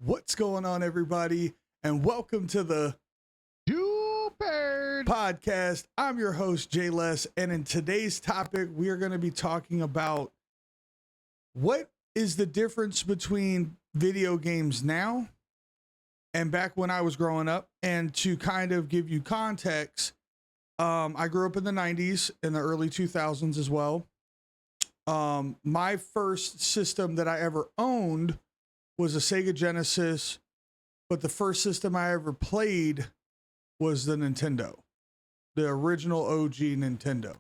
What's going on, everybody? And welcome to the Stupid podcast. I'm your host, Jay Les. And in today's topic, we are going to be talking about what is the difference between video games now and back when I was growing up. And to kind of give you context, I grew up in the 90s and the early 2000s as well. My first system that I ever owned was a Sega Genesis, but the first system I ever played was the Nintendo, the original OG Nintendo.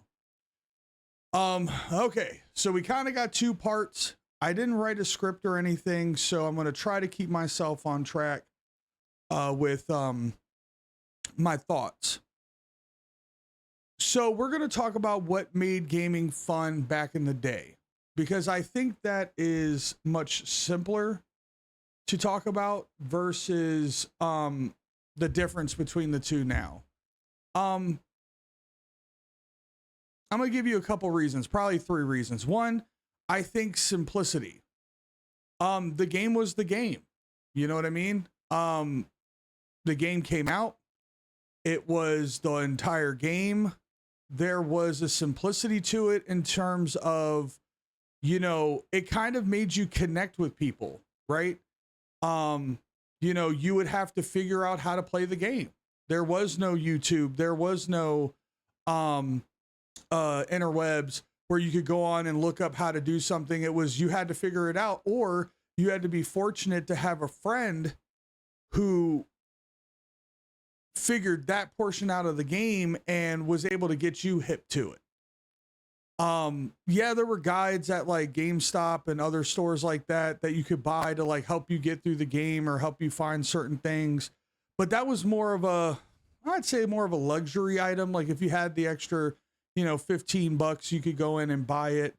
Okay, so we kind of got two parts. I didn't write a script or anything, so I'm going to try to keep myself on track with my thoughts. So we're going to talk about what made gaming fun back in the day, because I think that is much simpler to talk about versus the difference between the two now. I'm gonna give you a couple reasons, probably three reasons. One, I think simplicity. The game was the game. You know what I mean? The game came out. It was the entire game. There was a simplicity to it in terms of, you know, it kind of made you connect with people, right? You know, you would have to figure out how to play the game. There was no YouTube. There was no interwebs where you could go on and look up how to do something. It was, you had to figure it out, or you had to be fortunate to have a friend who figured that portion out of the game and was able to get you hip to it. Yeah, there were guides at like GameStop and other stores like that you could buy to like help you get through the game or help you find certain things. But that was more of a, I'd say more of a luxury item. Like if you had the extra, you know, $15, you could go in and buy it.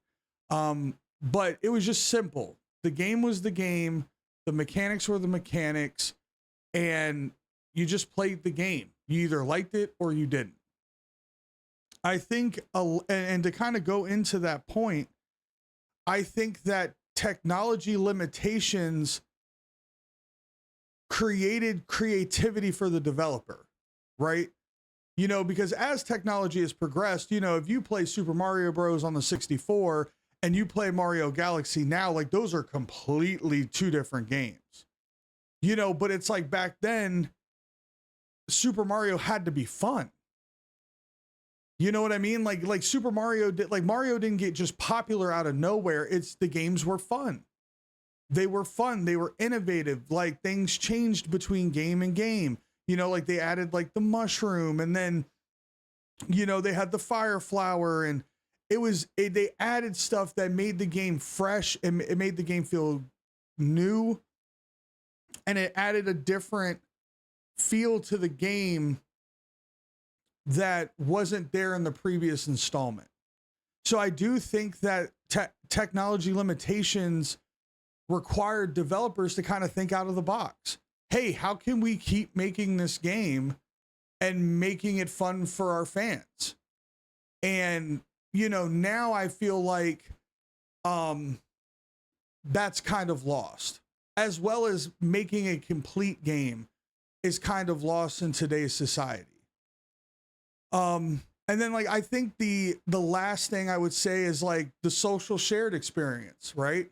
But it was just simple. The game was the game. The mechanics were the mechanics, and you just played the game. You either liked it or you didn't. I think, and to kind of go into that point, I think that technology limitations created creativity for the developer, right? You know, because as technology has progressed, you know, if you play Super Mario Bros. On the 64 and you play Mario Galaxy now, like those are completely two different games, you know, but it's like back then, Super Mario had to be fun. You know what I mean? Like Super Mario did, like Mario didn't get just popular out of nowhere. It's the games were fun. They were fun. They were innovative. Like things changed between game and game. You know, like they added like the mushroom, and then, you know, they had the fire flower, and they added stuff that made the game fresh, and it made the game feel new, and it added a different feel to the game that wasn't there in the previous installment. So I do think that technology limitations required developers to kind of think out of the box. Hey, how can we keep making this game and making it fun for our fans? And, you know, now I feel like that's kind of lost, as well as making a complete game is kind of lost in today's society. And then like, I think the last thing I would say is like the social shared experience, right?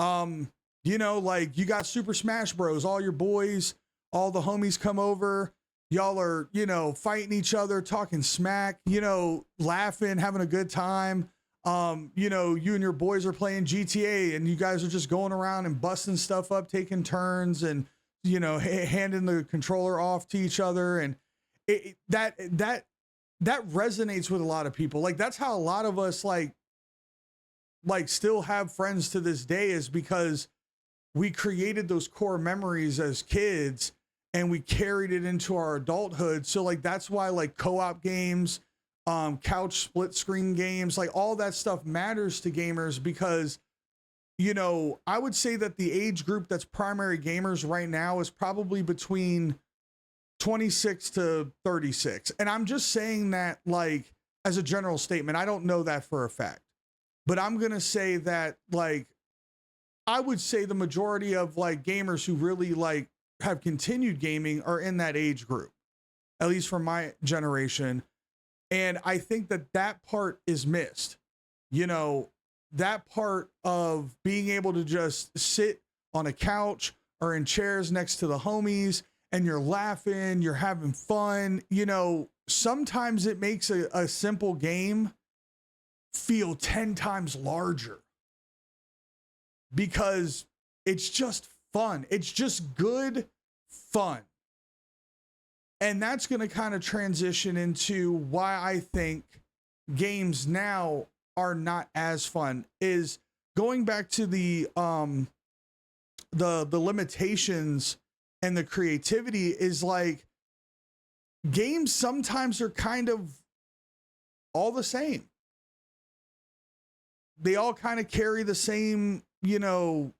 You know, like you got Super Smash Bros, all your boys, all the homies come over, y'all are, you know, fighting each other, talking smack, you know, laughing, having a good time. You know, you and your boys are playing GTA and you guys are just going around and busting stuff up, taking turns, and, you know, handing the controller off to each other. And that resonates with a lot of people. Like that's how a lot of us like still have friends to this day, is because we created those core memories as kids and we carried it into our adulthood. So like that's why like co-op games, couch split screen games, like all that stuff matters to gamers, because, you know, I would say that the age group that's primary gamers right now is probably between 26 to 36. And I'm just saying that like as a general statement. I don't know that for a fact, but I'm going to say that like I would say the majority of like gamers who really like have continued gaming are in that age group, at least from my generation. And I think that that part is missed. You know, that part of being able to just sit on a couch or in chairs next to the homies and you're laughing, you're having fun. You know, sometimes it makes a simple game feel 10 times larger because it's just fun. It's just good fun. And that's going to kind of transition into why I think games now are not as fun, is going back to the limitations and the creativity. Is like games sometimes are kind of all the same. They all kind of carry the same, you know,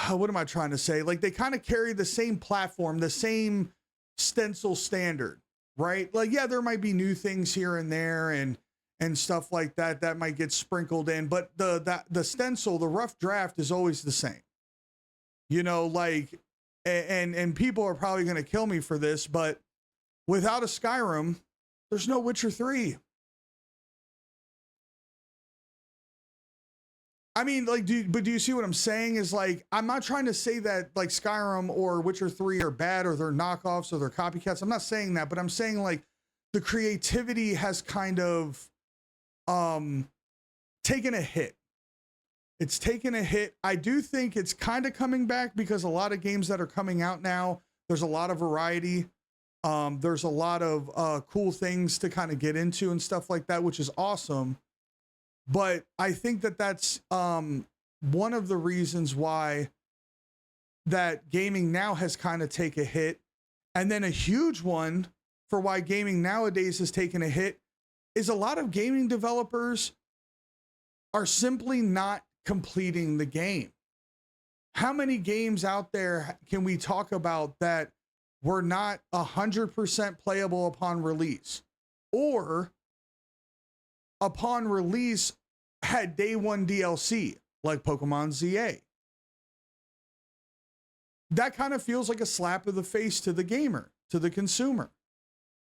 what am I trying to say? Like they kind of carry the same platform, the same stencil standard, right? Like, yeah, there might be new things here and there and stuff like that that might get sprinkled in, but the stencil, the rough draft is always the same. You know, like, and people are probably going to kill me for this, but without a Skyrim, there's no Witcher 3. I mean, like, do you see what I'm saying? Is like, I'm not trying to say that like Skyrim or Witcher 3 are bad or they're knockoffs or they're copycats. I'm not saying that, but I'm saying like the creativity has kind of taken a hit. It's taken a hit. I do think it's kind of coming back because a lot of games that are coming out now, there's a lot of variety. There's a lot of cool things to kind of get into and stuff like that, which is awesome. But I think that that's one of the reasons why that gaming now has kind of taken a hit. And then a huge one for why gaming nowadays has taken a hit is a lot of gaming developers are simply not completing the game. How many games out there can we talk about that were not 100% playable upon release, or upon release had day one DLC like Pokemon ZA? That kind of feels like a slap of the face to the gamer, to the consumer.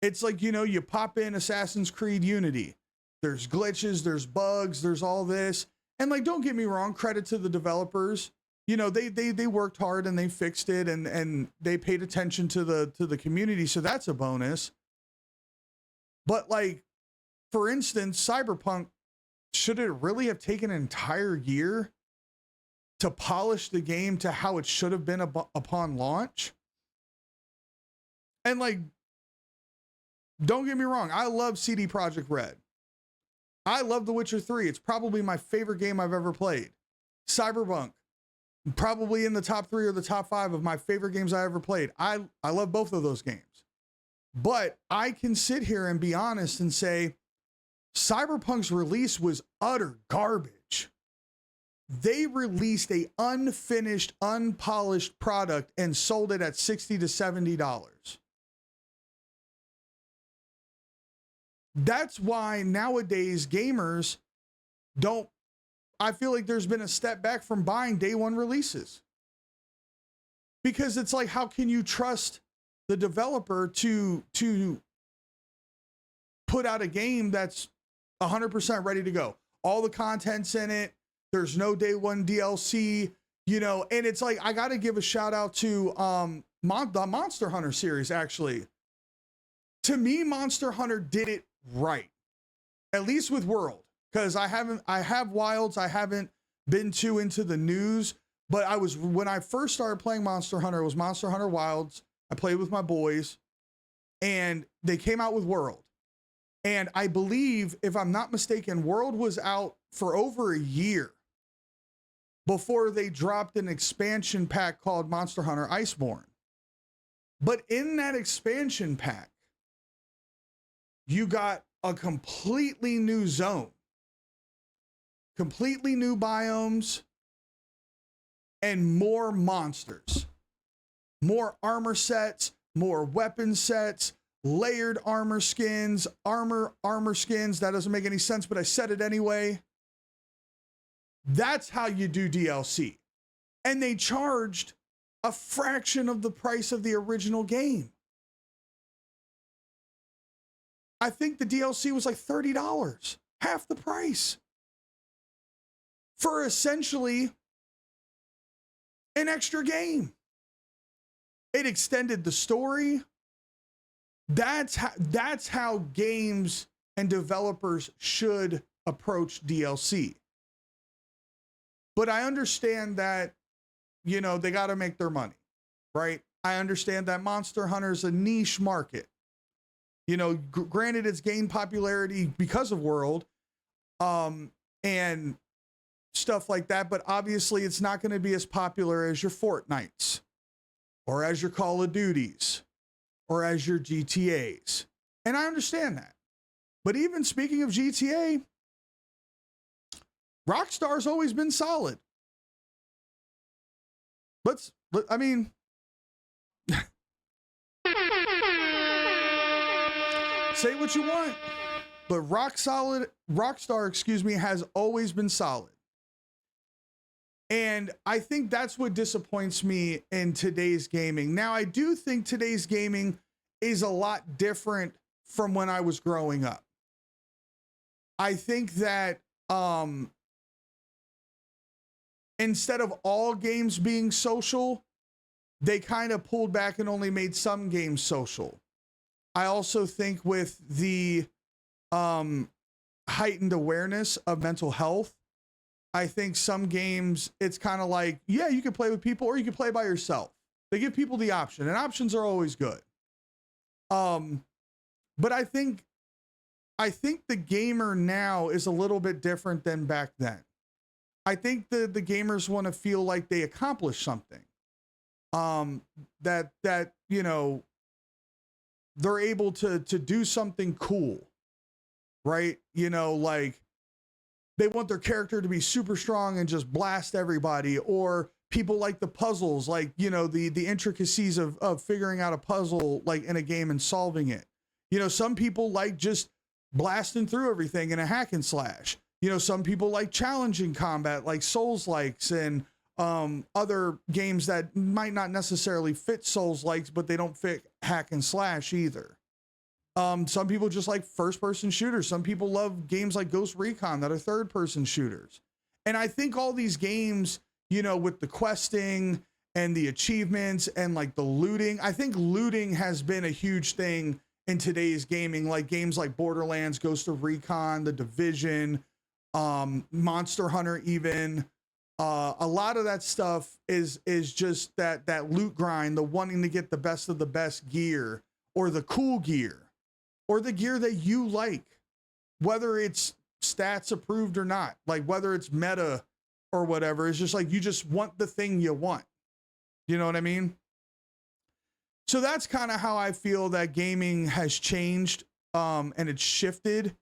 It's like, you know, you pop in Assassin's Creed Unity. There's glitches, there's bugs, there's all this. And like, don't get me wrong, credit to the developers. You know, they worked hard and they fixed it and they paid attention to the community. So that's a bonus. But like, for instance, Cyberpunk, should it really have taken an entire year to polish the game to how it should have been upon launch? And like, don't get me wrong, I love CD Projekt Red. I love The Witcher 3. It's probably my favorite game I've ever played. Cyberpunk, probably in the top 3 or the top 5 of my favorite games I ever played. I love both of those games. But I can sit here and be honest and say, Cyberpunk's release was utter garbage. They released a unfinished, unpolished product and sold it at $60 to $70. That's why nowadays gamers don't, I feel like there's been a step back from buying day one releases. Because it's like, how can you trust the developer to put out a game that's 100% ready to go? All the content's in it. There's no day one DLC, you know, and it's like, I got to give a shout out to the Monster Hunter series. Actually, to me, Monster Hunter did it right, at least with World, because I have Wilds. I haven't been too into the news, but when I first started playing Monster Hunter, it was Monster Hunter Wilds. I played with my boys and they came out with World. And I believe, if I'm not mistaken, World was out for over a year before they dropped an expansion pack called Monster Hunter Iceborne. But in that expansion pack, you got a completely new zone, completely new biomes, and more monsters, more armor sets, more weapon sets, layered armor skins, armor skins. That doesn't make any sense, but I said it anyway. That's how you do DLC. And they charged a fraction of the price of the original game. I think the DLC was like $30, half the price, for essentially an extra game. It extended the story. That's how games and developers should approach DLC. But I understand that, you know, they got to make their money, right? I understand that Monster Hunter is a niche market. You know, granted, it's gained popularity because of World, and stuff like that, but obviously it's not going to be as popular as your Fortnites, or as your Call of Duties, or as your GTAs. And I understand that. But even speaking of GTA, Rockstar's always been solid. I mean, say what you want, but Rockstar, has always been solid. And I think that's what disappoints me in today's gaming. Now, I do think today's gaming is a lot different from when I was growing up. I think that instead of all games being social, they kind of pulled back and only made some games social. I also think with the heightened awareness of mental health, I think some games, it's kind of like, yeah, you can play with people or you can play by yourself. They give people the option, and options are always good. But I think the gamer now is a little bit different than back then. I think the gamers want to feel like they accomplished something. That you know, they're able to do something cool, right? You know, like they want their character to be super strong and just blast everybody, or people like the puzzles, like, you know, the intricacies of figuring out a puzzle like in a game and solving it. You know, some people like just blasting through everything in a hack and slash. You know, some people like challenging combat, like Souls-likes and other games that might not necessarily fit Souls-likes, but they don't fit hack and slash either. Some people just like first-person shooters. Some people love games like Ghost Recon that are third-person shooters. And I think all these games, you know, with the questing and the achievements and like the looting, I think looting has been a huge thing in today's gaming, like games like Borderlands, Ghost of Recon, The Division, Monster Hunter even. A lot of that stuff is just that loot grind, the wanting to get the best of the best gear, or the cool gear, or the gear that you like, whether it's stats approved or not, like whether it's meta or whatever. It's just like you just want the thing you want. You know what I mean? So that's kind of how I feel that gaming has changed, and it's shifted.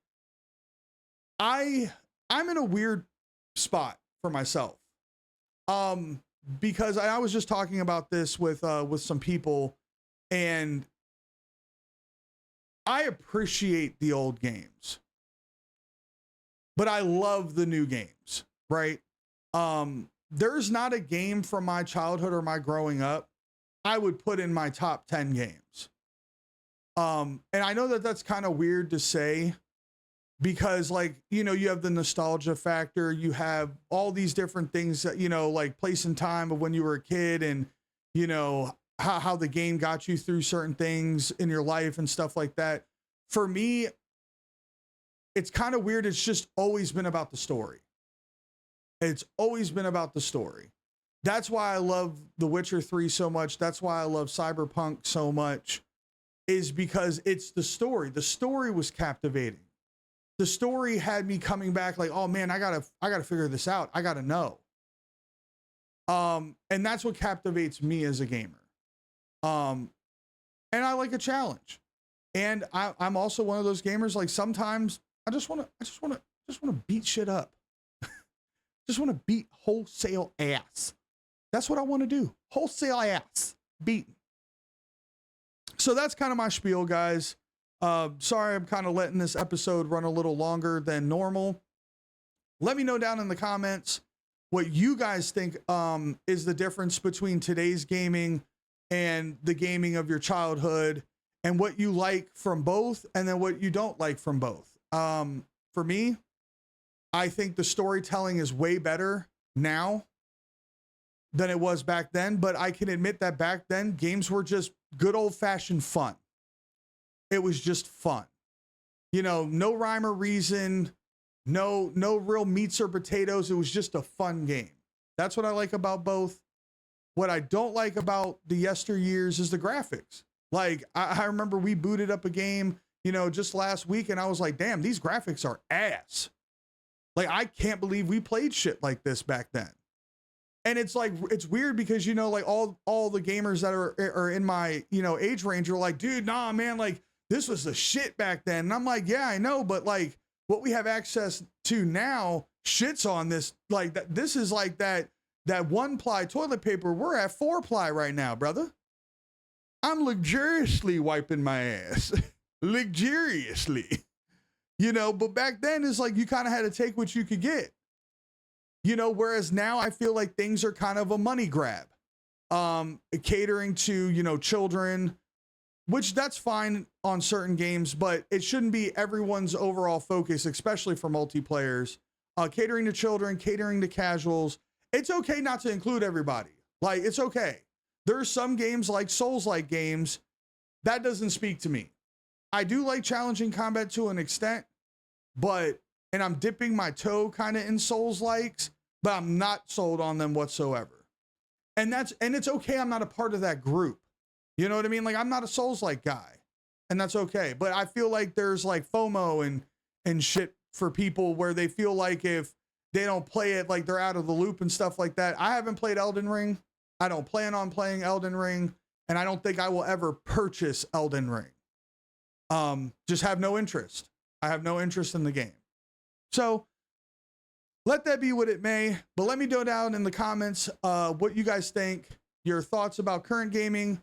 I'm in a weird spot for myself, because I was just talking about this with some people, and I appreciate the old games, but I love the new games, right? There's not a game from my childhood or my growing up I would put in my top 10 games. And I know that that's kind of weird to say, because, like, you know, you have the nostalgia factor, you have all these different things that, you know, like place and time of when you were a kid, and, you know, how the game got you through certain things in your life and stuff like that. For me, it's kind of weird. It's just always been about the story. It's always been about the story. That's why I love The Witcher 3 so much. That's why I love Cyberpunk so much, is because it's the story. The story was captivating. The story had me coming back like, oh man, I gotta figure this out. I gotta know. And that's what captivates me as a gamer. And I like a challenge. And I'm also one of those gamers, like sometimes I just wanna beat shit up. Just wanna beat wholesale ass. That's what I want to do. Wholesale ass beaten. So that's kind of my spiel, guys. Sorry, I'm kind of letting this episode run a little longer than normal. Let me know down in the comments what you guys think is the difference between today's gaming and the gaming of your childhood, and what you like from both, and then what you don't like from both. For me, I think the storytelling is way better now than it was back then, but I can admit that back then games were just good old fashioned fun. It was just fun. You know, no rhyme or reason, no real meats or potatoes. It was just a fun game. That's what I like about both. What I don't like about the yesteryears is the graphics. Like, I remember we booted up a game, you know, just last week, and I was like, damn, these graphics are ass. Like, I can't believe we played shit like this back then. And it's like, it's weird because, you know, like all the gamers that are in my, you know, age range are like, dude, nah, man, like this was the shit back then. And I'm like, yeah, I know. But like what we have access to now shits on this. Like that, this is like that 1-ply toilet paper. We're at 4-ply right now, brother. I'm luxuriously wiping my ass. Luxuriously. You know, but back then it's like you kind of had to take what you could get. You know, whereas now I feel like things are kind of a money grab, catering to, you know, children, which that's fine on certain games, but it shouldn't be everyone's overall focus, especially for multiplayers. Catering to children, catering to casuals. It's okay not to include everybody. Like, it's okay. There's some games like Souls-like games that doesn't speak to me. I do like challenging combat to an extent, but, and I'm dipping my toe kind of in Souls-likes, but I'm not sold on them whatsoever. And it's okay. I'm not a part of that group. You know what I mean? Like, I'm not a Souls-like guy, and that's okay. But I feel like there's like FOMO and shit for people where they feel like if they don't play it, like they're out of the loop and stuff like that. I haven't played Elden Ring. I don't plan on playing Elden Ring, and I don't think I will ever purchase Elden Ring. Just have no interest. I have no interest in the game. So let that be what it may, but let me know down in the comments what you guys think, your thoughts about current gaming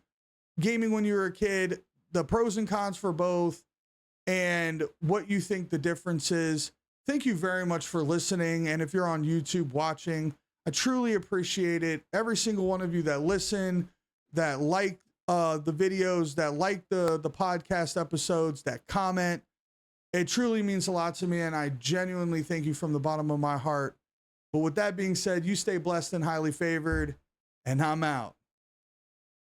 when you were a kid, the pros and cons for both, and what you think the difference is. Thank you very much for listening, and if you're on YouTube watching, I truly appreciate it. Every single one of you that listen, that like the videos, that like the podcast episodes, that comment. It truly means a lot to me, and I genuinely thank you from the bottom of my heart. But with that being said, you stay blessed and highly favored, and I'm out.